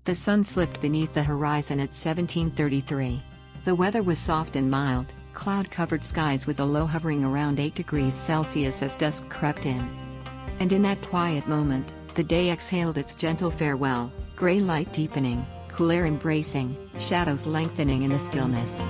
The sun slipped beneath the horizon at 17:33. The weather was soft and mild, cloud-covered skies with a low hovering around 8 degrees Celsius as dusk crept in. And in that quiet moment, the day exhaled its gentle farewell, gray light deepening, cool air embracing, shadows lengthening in the stillness.